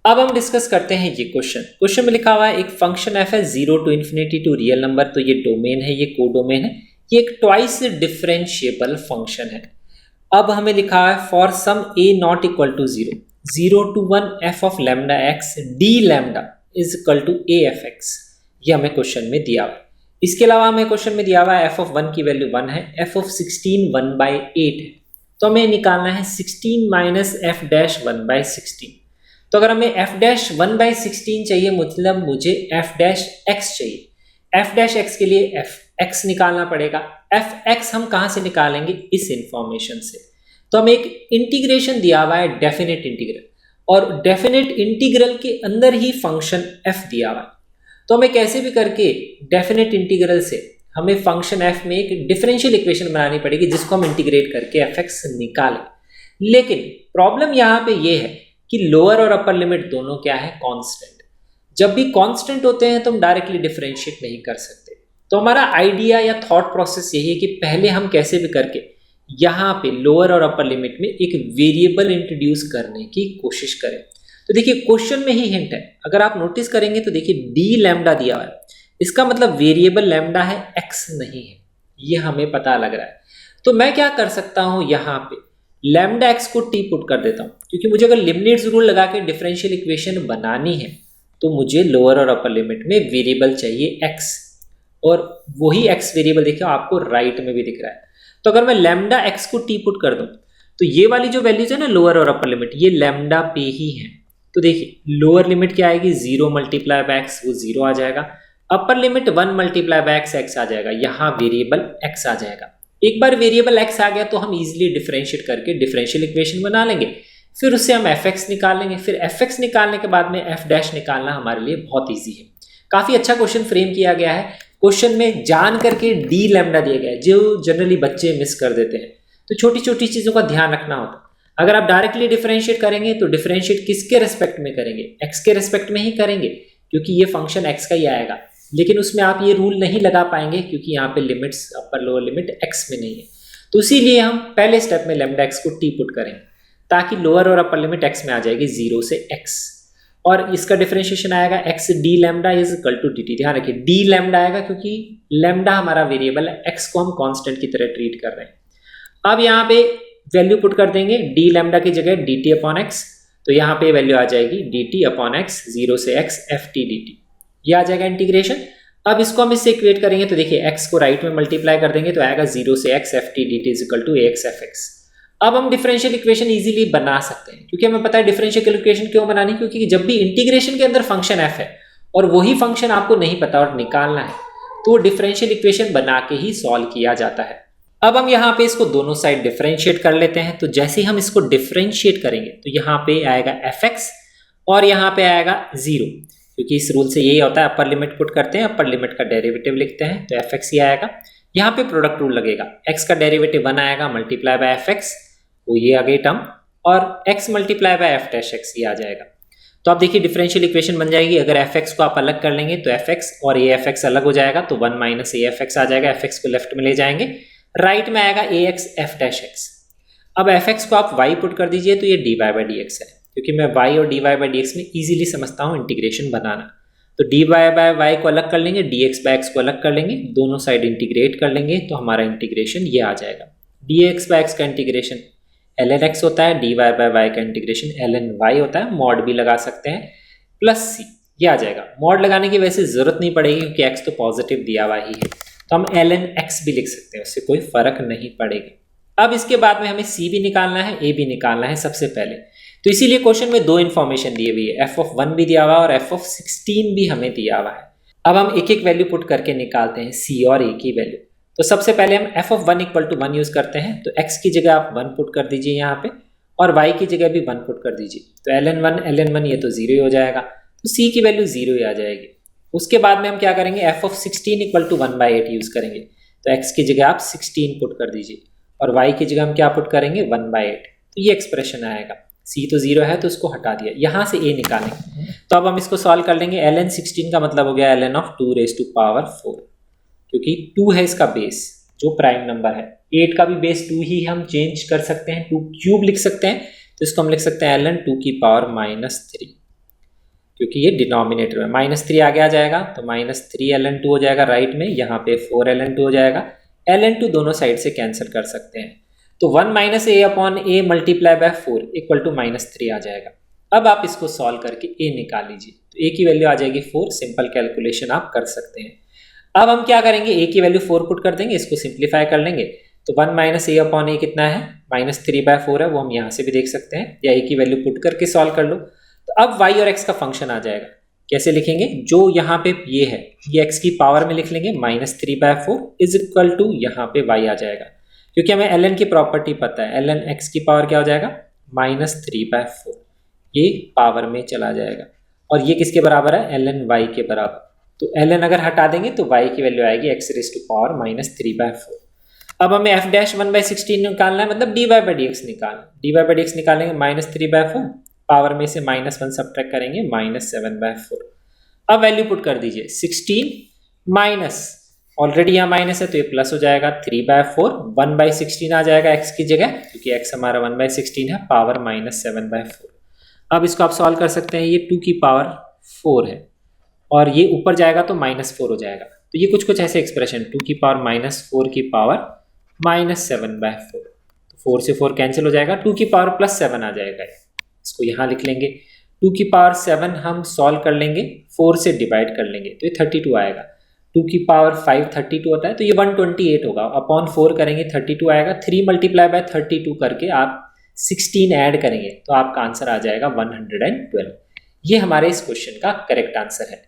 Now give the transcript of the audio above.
अब हम डिस्कस करते हैं ये क्वेश्चन में लिखा हुआ है एक फंक्शन एफ है 0 to infinity to real number, तो ये डोमेन है, ये कोडोमेन है, ये एक ट्वाइस डिफरेंशिएबल फंक्शन है। अब हमें लिखा है for some A not equal to 0 to 1 F of lambda X D lambda is equal to A F X, ये हमें क्वेश्चन में दिया हुआ है। इसके अलावा हमें क्वेश्चन में दिया हुआ है एफ ऑफ 1 की वैल्यू 1 है, एफ ऑफ 16 1/8 है, तो हमें निकालना है 16 माइनस एफ डैश 1/16। तो अगर हमें f डैश 1/16 चाहिए, मतलब मुझे f डैश x चाहिए। f डैश x के लिए f x निकालना पड़ेगा। f x हम कहाँ से निकालेंगे? इस इंफॉर्मेशन से। तो हमें एक इंटीग्रेशन दिया हुआ है डेफिनेट इंटीग्रल, और डेफिनेट इंटीग्रल के अंदर ही फंक्शन f दिया हुआ है। तो हमें कैसे भी करके डेफिनेट इंटीग्रल से हमें फंक्शन f में एक डिफरेंशियल इक्वेशन बनानी पड़ेगी जिसको हम इंटीग्रेट करके f x निकालें। लेकिन प्रॉब्लम यहाँ पे ये है कि लोअर और अपर लिमिट दोनों क्या है? कांस्टेंट। जब भी कांस्टेंट होते हैं तो हम डायरेक्टली डिफरेंशिएट नहीं कर सकते। तो हमारा आइडिया या थॉट प्रोसेस यही है कि पहले हम कैसे भी करके यहाँ पे लोअर और अपर लिमिट में एक वेरिएबल इंट्रोड्यूस करने की कोशिश करें। तो देखिए क्वेश्चन में ही हिंट है, अगर आप नोटिस करेंगे तो देखिए डी लैम्डा दिया हुआ है, इसका मतलब वेरिएबल लैम्डा है, एक्स नहीं है, ये हमें पता लग रहा है। तो मैं क्या कर सकता हूँ, यहाँ पे लैम्डा एक्स को टी पुट कर देता हूँ, क्योंकि मुझे अगर लिमिट्स रूल लगा के डिफरेंशियल इक्वेशन बनानी है तो मुझे लोअर और अपर लिमिट में वेरिएबल चाहिए एक्स, और वही एक्स वेरिएबल देखिए आपको राइट में भी दिख रहा है। तो अगर मैं लैम्डा एक्स को टी पुट कर दूं तो ये वाली जो वैल्यूज है ना लोअर और अपर लिमिट, ये लैम्डा पे ही है। तो देखिए लोअर लिमिट क्या आएगी? 0 मल्टीप्लाई बाय एक्स, वो 0 आ जाएगा। Upper limit 1 multiply by x, x आ जाएगा, यहाँ वेरिएबल एक्स आ जाएगा। एक बार वेरिएबल एक्स आ गया तो हम इजीली डिफरेंशिएट करके डिफरेंशियल इक्वेशन बना लेंगे, फिर उससे हम एफ एक्स निकाल लेंगे। फिर एफ एक्स निकालने के बाद में एफ डैश निकालना हमारे लिए बहुत ईजी है। काफ़ी अच्छा क्वेश्चन फ्रेम किया गया है। क्वेश्चन में जान करके डी लैम्डा दिया गया है, जो जनरली बच्चे मिस कर देते हैं। तो छोटी छोटी चीज़ों का ध्यान रखना होता है। अगर आप डायरेक्टली डिफरेंशिएट करेंगे तो डिफरेंशिएट किसके रेस्पेक्ट में करेंगे? एक्स के रेस्पेक्ट में ही करेंगे, क्योंकि ये फंक्शन एक्स का ही आएगा। लेकिन उसमें आप ये रूल नहीं लगा पाएंगे क्योंकि यहाँ पे limits upper lower limit x में नहीं है। तो इसीलिए हम पहले स्टेप में लैम्डा एक्स को टी पुट करेंगे, ताकि लोअर और अपर लिमिट एक्स में आ जाएगी 0 से x, और इसका डिफरेंशिएशन आएगा x D lambda is equal to dt। ध्यान रखिए डी लैम्डा आएगा क्योंकि लैम्डा हमारा वेरिएबल है, x को हम कांस्टेंट की तरह ट्रीट कर रहे हैं। अब यहाँ पे वैल्यू पुट कर देंगे डी लैम्डा की जगह dt अपॉन x, तो यहाँ पे वैल्यू आ जाएगी dt अपॉन x 0 से x F T D T, ये आ जाएगा इंटीग्रेशन। अब इसको हम इससे इक्वेट करेंगे तो देखिए x को राइट में मल्टीप्लाई कर देंगे तो आएगा 0 से x F T D T is equal to X F X. अब हम डिफरेंशियल इक्वेशन इजीली बना सकते हैं, क्योंकि हमें पता है डिफरेंशियल इक्वेशन क्यों बनानी, क्योंकि जब भी इंटीग्रेशन के अंदर फंक्शन f है और वही फंक्शन आपको नहीं पता और निकालना है, तो वो डिफरेंशियल इक्वेशन बना के ही सॉल्व किया जाता है। अब हम यहाँ पे इसको दोनों साइड डिफरेंशिएट कर लेते हैं। तो जैसे ही हम इसको डिफरेंशिएट करेंगे तो यहाँ पे आएगा एफ एक्स और यहाँ पे आएगा 0, क्योंकि इस रूल से यही होता है, अपर लिमिट पुट करते हैं, अपर लिमिट का डेरिवेटिव लिखते हैं, तो एफ एक्स ही आएगा। यहाँ पे प्रोडक्ट रूल लगेगा, एक्स का डेरिवेटिव 1 आएगा मल्टीप्लाई बाय एफ एक्स, वो ये आ गई टर्म, और x multiply by F dash x ये आ जाएगा। तो आप देखिए डिफरेंशियल इक्वेशन बन जाएगी। अगर एफ एक्स को आप अलग कर लेंगे तो एफ एक्स और ए एफ एक्स अलग हो जाएगा, तो 1 माइनस ए एफ एक्स आ जाएगा। एफ एक्स को लेफ्ट में ले जाएंगे, राइट में आएगा A X F dash X. अब एफ एक्स को आप y पुट कर दीजिए तो ये D Y by D X है, क्योंकि मैं y और D Y by D X में ईजिली समझता हूँ इंटीग्रेशन बनाना। तो डी वाई बाय वाई को अलग कर लेंगे, डी एक्स बाय एक्स को अलग कर लेंगे, दोनों साइड इंटीग्रेट कर लेंगे तो हमारा इंटीग्रेशन ये आ जाएगा। डी एक्स बाय एक्स का इंटीग्रेशन ln x होता है, डी वाई बाय वाई का इंटीग्रेशन ln y होता है, मॉड भी लगा सकते हैं, प्लस c ये आ जाएगा। मॉड लगाने की वैसे जरूरत नहीं पड़ेगी क्योंकि x तो पॉजिटिव दिया हुआ ही है, तो हम ln x भी लिख सकते हैं, उससे कोई फर्क नहीं पड़ेगा। अब इसके बाद में हमें c भी निकालना है, a भी निकालना है सबसे पहले। तो इसीलिए क्वेश्चन में 2 इन्फॉर्मेशन दी हुई है, f ऑफ 1 भी दिया हुआ है और f ऑफ 16 भी हमें दिया हुआ है। अब हम एक एक वैल्यू पुट करके निकालते हैं c और a की वैल्यू। तो सबसे पहले हम f of 1 equal to 1 use करते हैं, तो x की जगह आप 1 पुट कर दीजिए यहाँ पे, और y की जगह भी 1 पुट कर दीजिए, तो ln 1 ये तो 0 ही हो जाएगा, तो c की वैल्यू 0 ही आ जाएगी। उसके बाद में हम क्या करेंगे, f of 16 equal to 1/8 use करेंगे, तो x की जगह आप 16 पुट कर दीजिए और y की जगह हम क्या पुट करेंगे 1/8, तो ये एक्सप्रेशन आएगा। c तो 0 है तो उसको हटा दिया, यहाँ से a निकालेंगे। तो अब हम इसको सॉल्व कर लेंगे। ln 16 का मतलब हो गया ln of 2 raise to power 4, क्योंकि 2 है इसका बेस जो प्राइम नंबर है। 8 का भी बेस 2 ही हम चेंज कर सकते हैं, 2 क्यूब लिख सकते हैं, तो इसको हम लिख सकते हैं ln 2 की पावर -3। क्योंकि ये डिनोमिनेटर में -3 आगे आ जाएगा तो -3ln2 हो जाएगा राइट में, यहाँ पे 4ln2 हो जाएगा। ln2 दोनों साइड से कैंसिल कर सकते हैं, तो 1 - a/a multiply by 4 equal to -3 आ जाएगा। अब आप इसको सॉल्व करके a निकाल लीजिए, तो a की वैल्यू आ जाएगी 4। सिंपल कैलकुलेशन आप कर सकते हैं। अब हम क्या करेंगे, a की वैल्यू 4 पुट कर देंगे, इसको सिंप्लीफाई कर लेंगे, तो 1 - a/a कितना है, -3/4 है, वो हम यहाँ से भी देख सकते हैं, या a की वैल्यू पुट करके सॉल्व कर लो। तो अब y और x का फंक्शन आ जाएगा। कैसे लिखेंगे, जो यहाँ पे ये है ये x की पावर में लिख लेंगे, -3/4 इज इक्वल टू यहाँ पे y आ जाएगा, क्योंकि हमें ln की प्रॉपर्टी पता है, ln x की पावर क्या हो जाएगा, -3/4, ये पावर में चला जाएगा। और ये किसके बराबर है, ln y के बराबर। तो ln अगर हटा देंगे तो y की वैल्यू आएगी x⁻³ -3/4। अब हमें f'(1/16) निकालना है, मतलब dy/dx निकालना। dy/dx निकालेंगे -3/4, पावर में से -1 सब्ट्रैक्ट करेंगे, -7/4। अब वैल्यू पुट कर दीजिए, 16 माइनस, ऑलरेडी यहाँ माइनस है तो ये प्लस हो जाएगा, 3/4, 1/16 आ जाएगा x की जगह, क्योंकि x हमारा 1/16 है, पावर -7/4। अब इसको आप सॉल्व कर सकते हैं, ये 2 की पावर 4 है और ये ऊपर जाएगा तो -4 हो जाएगा। तो ये कुछ ऐसे एक्सप्रेशन, 2 की पावर -4 की पावर -7/4, तो 4 से 4 कैंसिल हो जाएगा, 2 की पावर +7 आ जाएगा। इसको यहाँ लिख लेंगे, 2 की पावर 7 हम सॉल्व कर लेंगे, 4 से डिवाइड कर लेंगे तो ये 32 आएगा। 2 की पावर 5 32 होता है, तो ये 128 होगा, अपॉन 4 करेंगे 32 आएगा। 3 × 32 करके आप 16 ऐड करेंगे तो आपका आंसर आ जाएगा 112। ये हमारे इस क्वेश्चन का करेक्ट आंसर है।